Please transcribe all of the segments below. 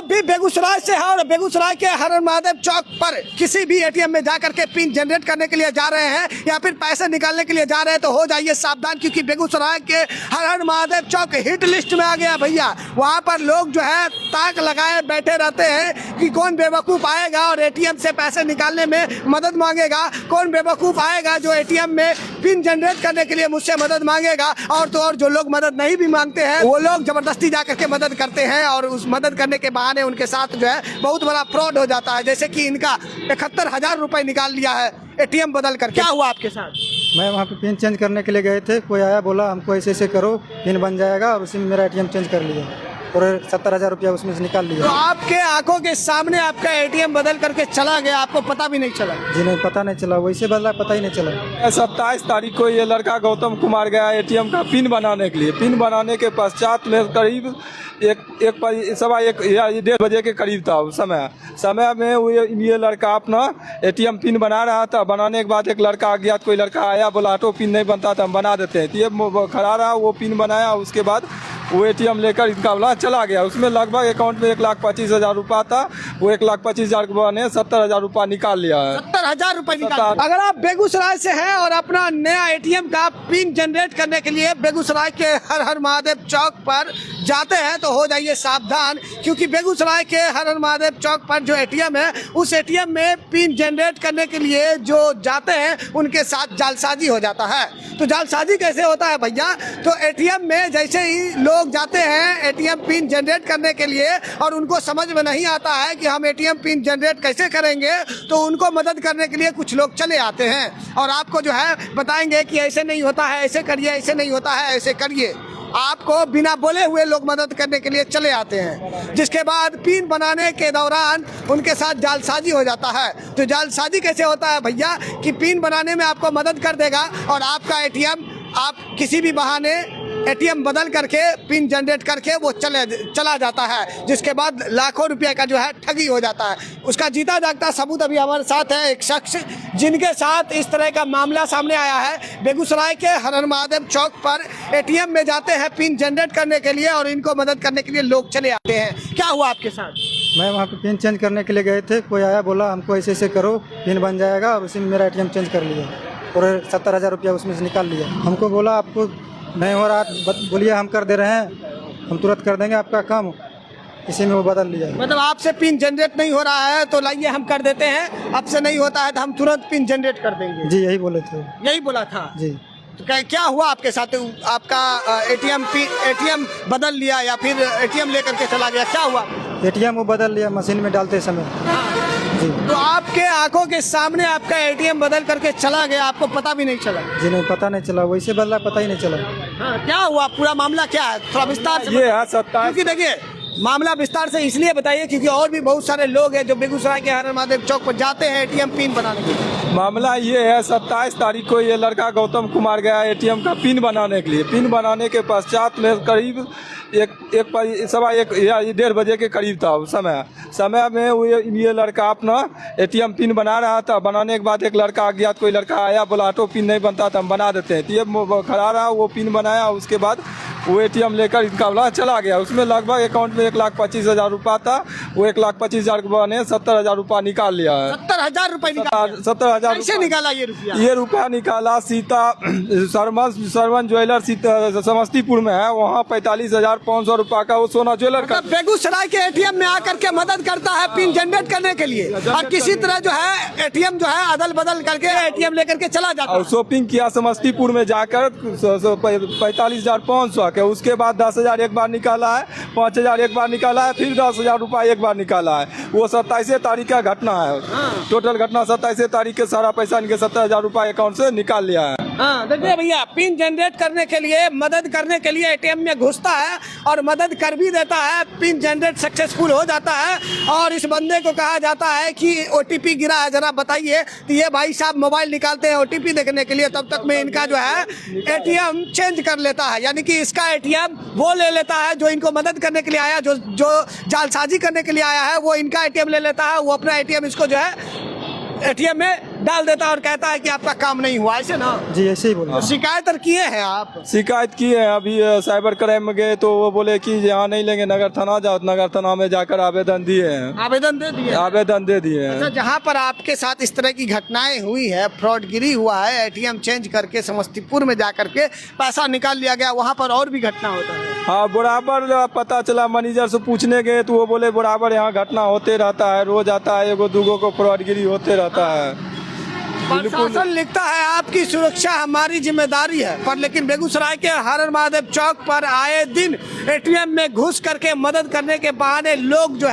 जब भी बेगूसराय से है और बेगूसराय के हर महादेव चौक पर किसी भी एटीएम में जाकर के पिन जनरेट करने के लिए जा रहे हैं या फिर पैसे निकालने के लिए जा रहे हैं तो हो जाइए सावधान, क्योंकि बेगूसराय के हर महादेव चौक हिट लिस्ट में आ गया भैया। वहाँ पर लोग जो है ताक लगाए बैठे रहते हैं कि कौन बेवकूफ़ आएगा और एटीएम से पैसे निकालने में मदद मांगेगा, कौन बेवकूफ़ आएगा जो एटीएम में पिन जनरेट करने के लिए मुझसे मदद मांगेगा। और तो और जो लोग मदद नहीं भी मांगते हैं वो लोग जबरदस्ती जा करके मदद करते हैं और उस मदद करने के बहाने उनके साथ जो है बहुत बड़ा फ्रॉड हो जाता है। जैसे कि इनका 71,000 रुपये निकाल लिया है एटीएम बदल कर। क्या हुआ आपके साथ? मैं वहाँ पे पिन चेंज करने के लिए गए थे, कोई आया बोला हमको ऐसे ऐसे करो पिन बन जाएगा और उसी में मेरा एटीएम चेंज कर लिया और 70,000 रुपया उसमें से निकाल लिया। तो आपके आंखों के सामने आपका एटीएम बदल करके चला गया, आपको पता भी नहीं चला? जी नहीं, पता नहीं चला, वैसे बदला पता ही नहीं चला। 27 तारीख को ये लड़का गौतम कुमार गया एटीएम का पिन बनाने के लिए। पिन बनाने के पश्चात में करीब सवा एक या 1:30 बजे के करीब था समय में ये लड़का अपना एटीएम पिन बना रहा था। बनाने के बाद एक लड़का अज्ञात कोई लड़का आया, बोला ऑटो पिन नहीं बनता था हम बना देते हैं। तो ये खड़ा रहा, वो पिन बनाया, उसके बाद वो एटीएम लेकर इनका वाला चला गया। उसमें लगभग अकाउंट में 1,25,000 रुपया था, वो 1,25,000 रुपया ने 70,000 रुपया निकाल लिया है। 70,000 रुपये निकाल। अगर आप बेगूसराय से हैं और अपना नया एटीएम का पिन जनरेट करने के लिए बेगूसराय के हर महादेव चौक पर जाते हैं तो हो जाइए सावधान, क्योंकि बेगूसराय के हर महादेव चौक पर जो एटीएम है उस एटीएम में पिन जनरेट करने के लिए जो जाते हैं उनके साथ जालसाजी हो जाता है। तो जालसाजी कैसे होता है भैया? तो एटीएम में जैसे ही लोग जाते हैं एटीएम पिन जनरेट करने के लिए और उनको समझ में नहीं आता है कि हम एटीएम पिन जनरेट कैसे करेंगे, तो उनको मदद करने के लिए कुछ लोग चले आते हैं और आपको जो है बताएंगे कि ऐसे नहीं होता है, ऐसे करिए, ऐसे नहीं होता है, ऐसे करिए। आपको बिना बोले हुए लोग मदद करने के लिए चले आते हैं, जिसके बाद पिन बनाने के दौरान उनके साथ जालसाजी हो जाता है। तो जालसाजी कैसे होता है भैया कि पिन बनाने में आपको मदद कर देगा और आपका एटीएम आप किसी भी बहाने एटीएम बदल करके पिन जनरेट करके वो चला जाता है, जिसके बाद लाखों रुपए का जो है ठगी हो जाता है। उसका जीता जागता सबूत अभी हमारे साथ है एक शख्स जिनके साथ इस तरह का मामला सामने आया है। बेगूसराय के हर महादेव चौक पर एटीएम में जाते हैं पिन जनरेट करने के लिए और इनको मदद करने के लिए लोग चले आते हैं। क्या हुआ आपके साथ? मैं वहाँ पे पिन चेंज करने के लिए गए थे, कोई आया बोला हमको ऐसे ऐसे करो पिन बन जाएगा और उसी में मेरा एटीएम चेंज कर लिया और 70,000 रुपया उसमें से निकाल लिया। हमको बोला आपको नहीं हो रहा, बोलिए हम कर दे रहे हैं, हम तुरंत कर देंगे आपका काम, इसी में वो बदल लिया। मतलब आपसे पिन जनरेट नहीं हो रहा है तो लाइए हम कर देते हैं, आपसे नहीं होता है तो हम तुरंत पिन जनरेट कर देंगे। जी यही बोले थे। यही बोला था जी। तो क्या हुआ आपके साथ? आपका एटीएम बदल लिया या फिर एटीएम लेकर के चला गया? क्या हुआ? एटीएम वो बदल लिया मशीन में डालते समय। जी। तो आपके आंखों के सामने आपका एटीएम बदल करके चला गया, आपको पता भी नहीं चला? जी नहीं, पता नहीं चला, वैसे बदला पता ही नहीं चला। हाँ, क्या हुआ? पूरा मामला क्या है थोड़ा विस्तार से? ये है 27। क्योंकि देखिए मामला विस्तार से इसलिए बताइए क्योंकि और भी बहुत सारे लोग हैं जो बेगूसराय के हर महादेव चौक पर जाते हैं एटीएम पिन बनाने के लिए। मामला ये है 27 तारीख को ये लड़का गौतम कुमार गया एटीएम का पिन बनाने के लिए। पिन बनाने के पश्चात में करीब सवा एक या 1:30 बजे के करीब था समय में ये लड़का अपना एटीएम पिन बना रहा था। बनाने के बाद एक लड़का अज्ञात कोई लड़का आया, बोला ऑटो पिन नहीं बनता था हम बना देते हैं। तो ये खड़ा रहा, वो पिन बनाया, उसके बाद वो एटीएम लेकर इनका वाला चला गया। उसमें लगभग अकाउंट में 1,25,000 रुपया था, वो 1,25,000 रुपया ने 70,000 रुपया निकाल लिया है। 70,000 रुपये निकाला? 70,000 कैसे निकाला ये रुपया? ये रुपया निकाला सीता सरवन ज्वेलर समस्तीपुर में है, वहाँ 45,500 रुपया का वो सोना ज्वेलर का बेगूसराय के एटीएम में आकर के मदद करता है पिन जनरेट करने के लिए और किसी तरह जो है एटीएम जो है अदल बदल करके एटीएम लेकर के चला जाता है। और शॉपिंग किया समस्तीपुर में जाकर 45,500 के, उसके बाद 10,000 एक बार निकाला है, 5,000 एक बार निकाला है, फिर 10,000 रुपया एक बार निकाला है। वो 27 तारीख का घटना है। टोटल घटना 27 तारीख के सारा पैसा इनके 70,000 रुपया अकाउंट से निकाल लिया है। हाँ देखिए भैया, पिन जनरेट करने के लिए मदद करने के लिए एटीएम में घुसता है और मदद कर भी देता है, पिन जनरेट सक्सेसफुल हो जाता है और इस बंदे को कहा जाता है कि ओटीपी गिरा है जरा बताइए। तो ये भाई साहब मोबाइल निकालते हैं ओटीपी देखने के लिए, तब तक में इनका जो है एटीएम चेंज कर लेता है, यानी कि इसका एटीएम वो ले लेता है जो इनको मदद करने के लिए आया, जो जालसाजी करने के लिए आया है वो इनका एटीएम ले लेता है, वो अपना एटीएम इसको जो है एटीएम में डाल देता है और कहता है कि आपका काम नहीं हुआ, ऐसे ना? जी ऐसे ही बोला। शिकायत और किए हैं आप? शिकायत की है, अभी साइबर क्राइम में गए तो वो बोले कि यहाँ नहीं लेंगे, नगर थाना जाओ। नगर थाना में जाकर आवेदन दिए हैं। आवेदन दे दिए? आवेदन दे दिए अच्छा, हैं। जहाँ पर आपके साथ इस तरह की घटनाएं हुई है, फ्रॉडगिरी हुआ है, एटीएम चेंज करके समस्तीपुर में जा करके पैसा निकाल लिया गया, वहाँ पर और भी घटना होता है? हाँ, बराबर पता चला। मैनेजर से पूछने गए तो वो बोले बराबर यहाँ घटना होते रहता है, रोज आता है, एगो दूगो को फ्रॉडगिरी होते रहता है। प्रशासन लिखता है आपकी सुरक्षा हमारी जिम्मेदारी है, पर लेकिन बेगूसराय के हर हर महादेव चौक पर आए दिन एटीएम में घुस करके मदद करने के बहाने लोग जो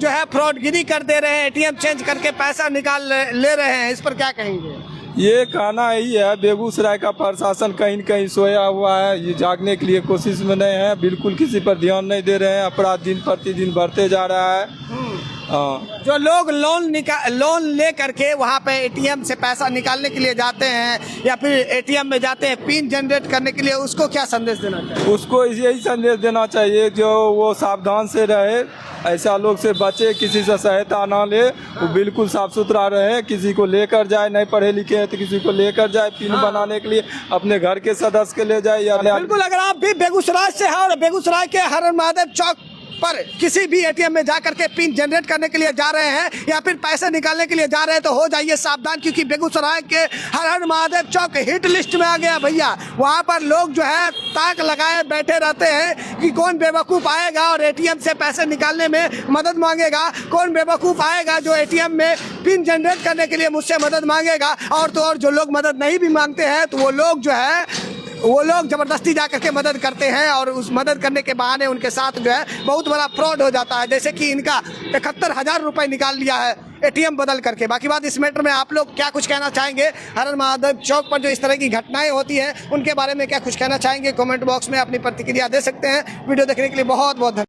है फ्रॉडगिरी कर दे रहे हैं, एटीएम चेंज करके पैसा निकाल ले रहे हैं। इस पर क्या कहेंगे? ये कहना यही है, बेगूसराय का प्रशासन कहीं न कहीं सोया हुआ है, ये जागने के लिए कोशिश में नहीं है, बिल्कुल किसी पर ध्यान नहीं दे रहे हैं। अपराध दिन प्रतिदिन बढ़ते जा रहा है। हाँ, जो लोग लोन ले करके वहाँ पे एटीएम से पैसा निकालने के लिए जाते हैं या फिर एटीएम में जाते हैं पिन जनरेट करने के लिए, उसको क्या संदेश देना चाहिए? उसको यही संदेश देना चाहिए जो वो सावधान से रहे, ऐसा लोग से बचे, किसी से सहायता ना ले, वो बिल्कुल साफ सुथरा रहे। किसी को लेकर जाए, नहीं पढ़े लिखे हैं तो किसी को लेकर जाए पिन बनाने के लिए, अपने घर के सदस्य के ले जाए या बिल्कुल। अगर आप भी बेगूसराय से हैं और बेगूसराय के हर हर महादेव चौक पर किसी भी एटीएम में जाकर के पिन जनरेट करने के लिए जा रहे हैं या फिर पैसे निकालने के लिए जा रहे हैं, तो हो जाइए सावधान, क्योंकि बेगूसराय के हर हर महादेव चौक हिट लिस्ट में आ गया भैया। वहां पर लोग जो है ताक लगाए बैठे रहते हैं कि कौन बेवकूफ़ आएगा और एटीएम से पैसे निकालने में मदद मांगेगा, कौन बेवकूफ़ आएगा जो एटीएम में पिन जनरेट करने के लिए मुझसे मदद मांगेगा। और तो और जो लोग मदद नहीं भी मांगते हैं तो वो लोग जबरदस्ती जा करके मदद करते हैं और उस मदद करने के बहाने उनके साथ जो है बहुत बड़ा फ्रॉड हो जाता है। जैसे कि इनका 71,000 रुपये निकाल लिया है एटीएम बदल करके। बाकी बात इस मैटर में आप लोग क्या कुछ कहना चाहेंगे? हर हर महादेव चौक पर जो इस तरह की घटनाएं होती हैं उनके बारे में क्या कुछ कहना चाहेंगे? कमेंट बॉक्स में अपनी प्रतिक्रिया दे सकते हैं। वीडियो देखने के लिए बहुत बहुत धन्यवाद।